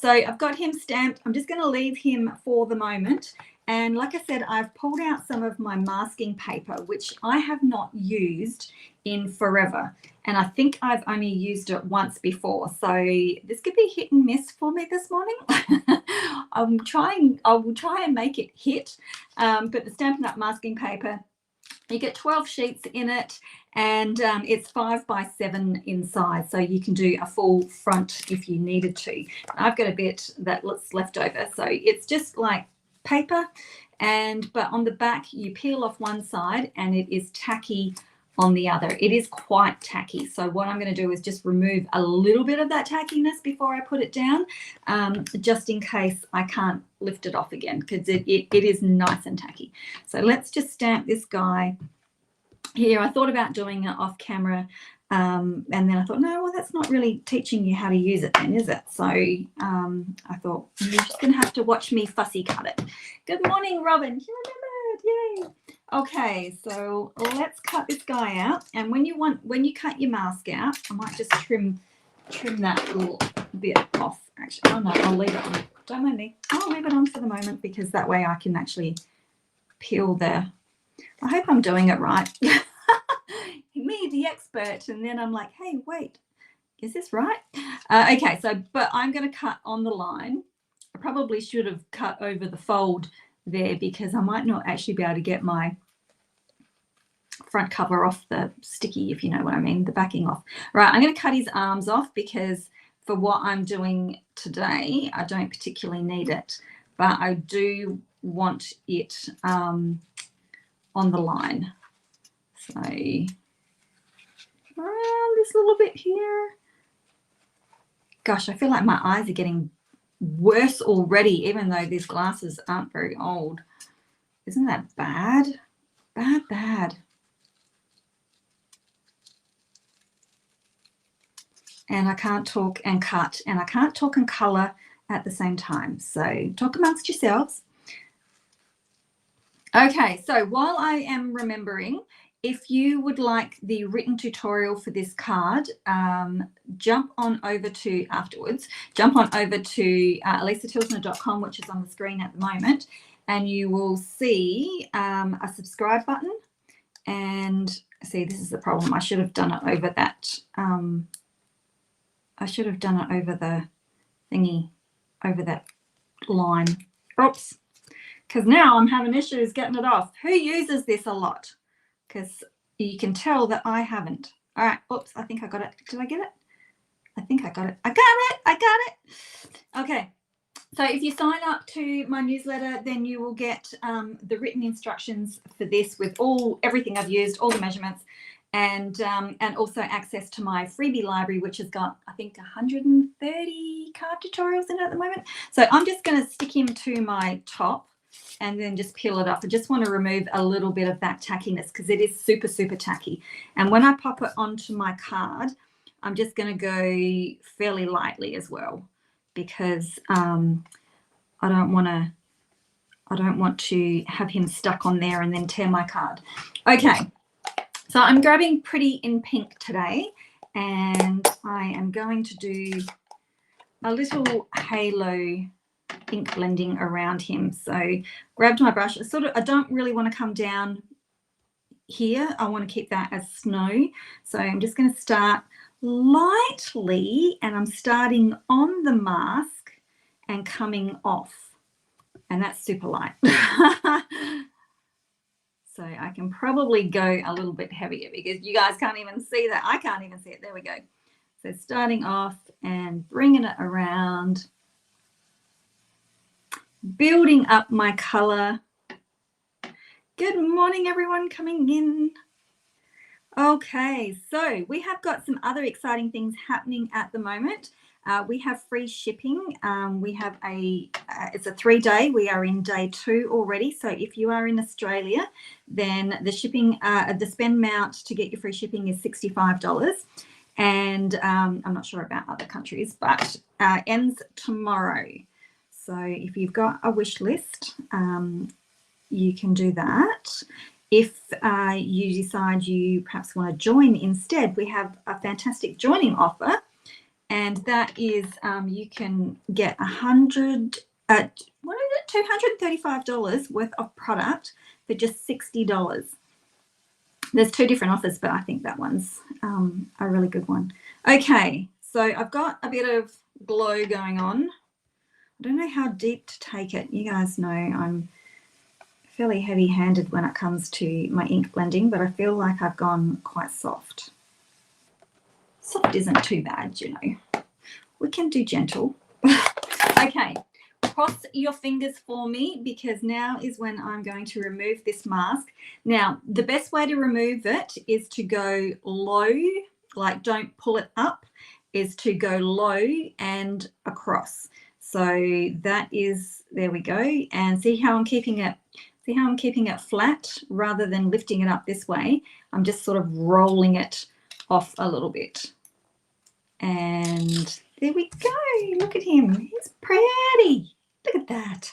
So I've got him stamped. I'm just going to leave him for the moment. And like I said, I've pulled out some of my masking paper, which I have not used in forever. And I think I've only used it once before. So this could be hit and miss for me this morning. I will try and make it hit. But the Stampin' Up masking paper, you get 12 sheets in it, and it's 5 by 7 in size, so you can do a full front if you needed to. I've got a bit that's left over, so it's just like paper, but on the back you peel off one side and it is tacky on the other. It is quite tacky, so what I'm going to do is just remove a little bit of that tackiness before I put it down, just in case I can't lift it off again, because it is nice and tacky. So let's just stamp this guy here. I thought about doing it off camera, and then I thought, no, well, that's not really teaching you how to use it then, is it? So I thought, you're just going to have to watch me fussy cut it. Good morning, Robin. You remembered, yay. Okay, so let's cut this guy out. And when you cut your mask out, I might just trim that little bit off. Actually, oh no, I'll leave it on. Don't mind me. I'll leave it on for the moment, because that way I can actually peel the. I hope I'm doing it right. Me, the expert, and then I'm like, hey, wait, is this right? Okay, so but I'm going to cut on the line. I probably should have cut over the fold there, because I might not actually be able to get my front cover off the sticky, if you know what I mean, the backing off. Right, I'm going to cut his arms off, because for what I'm doing today, I don't particularly need it, but I do want it on the line. So around this little bit here. Gosh, I feel like my eyes are getting worse already, even though these glasses aren't very old. Isn't that bad? Bad. And I can't talk and cut, and I can't talk and colour at the same time. So talk amongst yourselves. Okay, so while I am remembering, if you would like the written tutorial for this card, jump on over to alisatilsner.com, which is on the screen at the moment, and you will see a subscribe button. And see, this is the problem. I should have done it over that. I should have done it over the thingy, over that line. Oops. Because now I'm having issues getting it off. Who uses this a lot? Because you can tell that I haven't. All right. Oops. I think I got it. Did I get it? I think I got it. I got it. Okay. So if you sign up to my newsletter, then you will get the written instructions for this with everything I've used, all the measurements, and also access to my freebie library, which has got, I think, 130 card tutorials in it at the moment. So I'm just going to stick him to my top and then just peel it off. I just want to remove a little bit of that tackiness, because it is super, super tacky. And when I pop it onto my card, I'm just going to go fairly lightly as well, because I don't want to have him stuck on there and then tear my card. Okay, so I'm grabbing Pretty in Pink today, and I am going to do a little halo ink blending around him. So grabbed my brush. I don't really want to come down here. I want to keep that as snow. So I'm just going to start lightly, and I'm starting on the mask and coming off, and that's super light. So I can probably go a little bit heavier, because you guys can't even see that. I can't even see it. There we go. So starting off and bringing it around, building up my color. Good morning, everyone coming in. Okay, so we have got some other exciting things happening at the moment. We have free shipping. We have it's a 3-day. We are in day 2 already. So if you are in Australia, then the shipping, the spend amount to get your free shipping is $65. And I'm not sure about other countries, but ends tomorrow. So if you've got a wish list, you can do that. If you decide you perhaps want to join instead, we have a fantastic joining offer. and that is you can get $235 worth of product for just $60. There's two different offers, but I think that one's a really good one. Okay, so I've got a bit of glow going on. I don't know how deep to take it. You guys know I'm fairly heavy-handed when it comes to my ink blending, but I feel like I've gone quite soft. Soft isn't too bad, you know. We can do gentle. Okay, cross your fingers for me, because now is when I'm going to remove this mask. Now, the best way to remove it is to go low, like don't pull it up, is to go low and across. So that is, there we go. And see how I'm keeping it, flat rather than lifting it up this way. I'm just sort of rolling it off a little bit. And there we go. Look at him. He's pretty. Look at that.